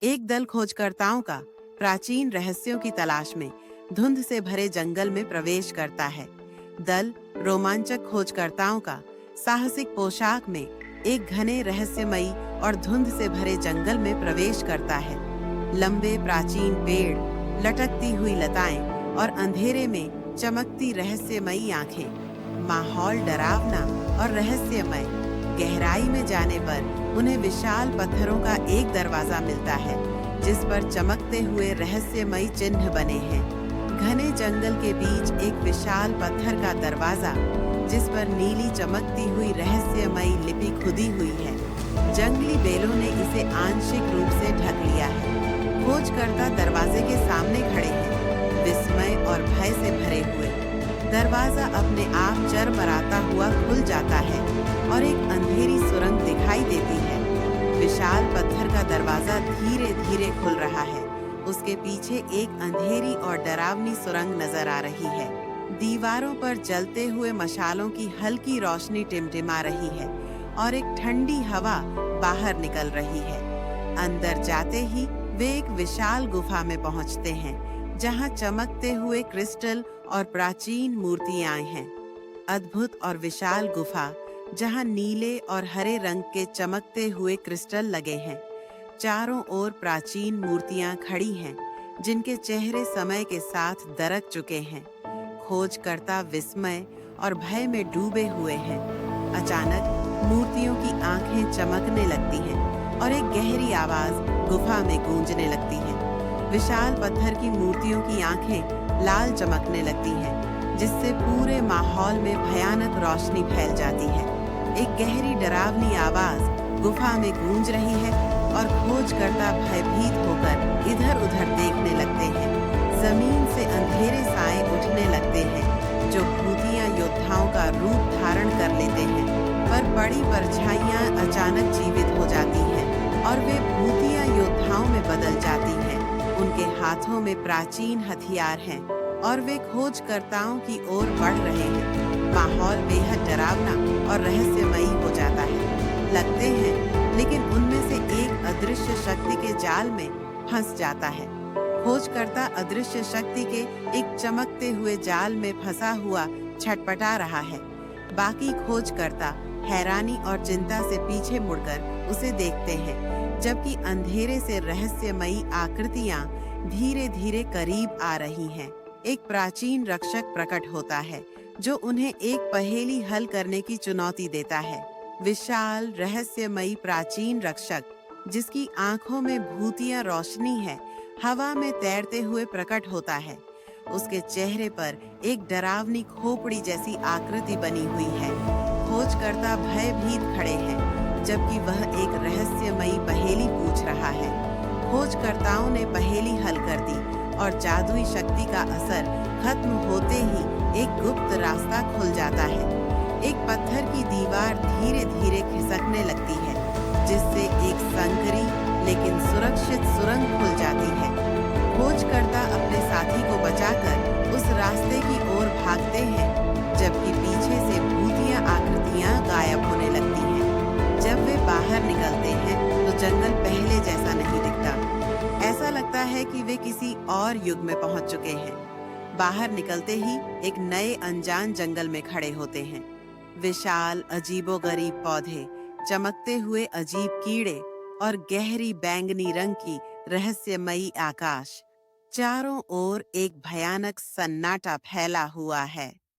एक दल खोजकर्ताओं का प्राचीन रहस्यों की तलाश में धुंध से भरे जंगल में प्रवेश करता है। दल रोमांचक खोजकर्ताओं का साहसिक पोशाक में एक घने रहस्यमयी और धुंध से भरे जंगल में प्रवेश करता है। लंबे प्राचीन पेड़, लटकती हुई लताएं और अंधेरे में चमकती रहस्यमयी आंखें। माहौल डरावना और रहस्यमय। गहराई में जाने पर उन्हें विशाल पत्थरों का एक दरवाजा मिलता है जिस पर चमकते हुए रहस्यमयी चिन्ह बने हैं। घने जंगल के बीच एक विशाल पत्थर का दरवाजा जिस पर नीली चमकती हुई रहस्यमयी लिपि खुदी हुई है। जंगली बेलों ने इसे आंशिक रूप से ढक लिया है। खोजकर्ता दरवाजे के सामने खड़े हैं, विस्मय और भय से भरे हुए। दरवाजा अपने आप चरमराता हुआ खुल जाता है और एक अंधेरी सुरंग दिखाई देती है। विशाल पत्थर का दरवाजा धीरे धीरे खुल रहा है। उसके पीछे एक अंधेरी और डरावनी सुरंग नजर आ रही है। दीवारों पर जलते हुए मशालों की हल्की रोशनी टिमटिमा रही है और एक ठंडी हवा बाहर निकल रही है। अंदर जाते ही वे एक विशाल गुफा में पहुंचते हैं जहां चमकते हुए क्रिस्टल और प्राचीन मूर्तियां हैं। अद्भुत और विशाल गुफा जहां नीले और हरे रंग के चमकते हुए क्रिस्टल लगे हैं। चारों ओर प्राचीन मूर्तियां खड़ी हैं जिनके चेहरे समय के साथ दरक चुके हैं। खोजकर्ता विस्मय और भय में डूबे हुए हैं। अचानक मूर्तियों की आंखें चमकने लगती हैं और एक गहरी आवाज गुफा में गूंजने लगती है। विशाल पत्थर की मूर्तियों की आंखें लाल चमकने लगती हैं जिससे पूरे माहौल में भयानक रोशनी फैल जाती है। एक गहरी डरावनी आवाज गुफा में गूंज रही है और खोजकर्ता भयभीत होकर इधर-उधर देखने लगते हैं। जमीन से अंधेरे साए उठने लगते हैं जो भूतिया योद्धाओं का रूप धारण कर लेते हैं, पर बड़ी परछाइयां अचानक जीवित हो जाती हैं और वे भूतिया योद्धाओं में बदल जाती हैं। उनके हाथों में प्राचीन हथियार हैं और वे खोजकर्ताओं की ओर बढ़ रहे हैं। माहौल बेहद डरावना और रहस्यमयी हो जाता है। लगते हैं, लेकिन उनमें से एक अदृश्य शक्ति के जाल में फंस जाता है। खोजकर्ता अदृश्य शक्ति के एक चमकते हुए जाल में फंसा हुआ छटपटा रहा है। बाकी खोजकर्ता हैरानी और चिंता से पीछे मुड़कर उसे देखते हैं, जबकि अंधेरे से रहस्यमयी आकृतियां धीरे धीरे करीब आ रही हैं। एक प्राचीन रक्षक प्रकट होता है जो उन्हें एक पहेली हल करने की चुनौती देता है। विशाल रहस्यमयी प्राचीन रक्षक जिसकी आंखों में भूतिया रोशनी है, हवा में तैरते हुए प्रकट होता है। उसके चेहरे पर एक डरावनी खोपड़ी जैसी आकृति बनी हुई है। खोजकर्ता भयभीत खड़े हैं जबकि वह एक रहस्यमयी पहेली पूछ रहा है। खोजकर्ताओं ने पहेली हल कर दी और जादुई शक्ति का असर खत्म होते ही एक गुप्त रास्ता खुल जाता है। एक पत्थर की दीवार धीरे धीरे खिसकने लगती है जिससे एक संकरी लेकिन सुरक्षित सुरंग खुल जाती है। खोजकर्ता अपने साथी को बचाकर उस रास्ते की ओर भागते हैं जबकि पीछे से भूतिया आकृतियां गायब होने लगती हैं। जब वे बाहर निकलते हैं तो जंगल पहले जैसा नहीं दिखता। ऐसा लगता है कि वे किसी और युग में पहुंच चुके हैं। बाहर निकलते ही एक नए अनजान जंगल में खड़े होते हैं। विशाल अजीबोगरीब पौधे, चमकते हुए अजीब कीड़े और गहरी बैंगनी रंग की रहस्यमयी आकाश। चारों ओर एक भयानक सन्नाटा फैला हुआ है।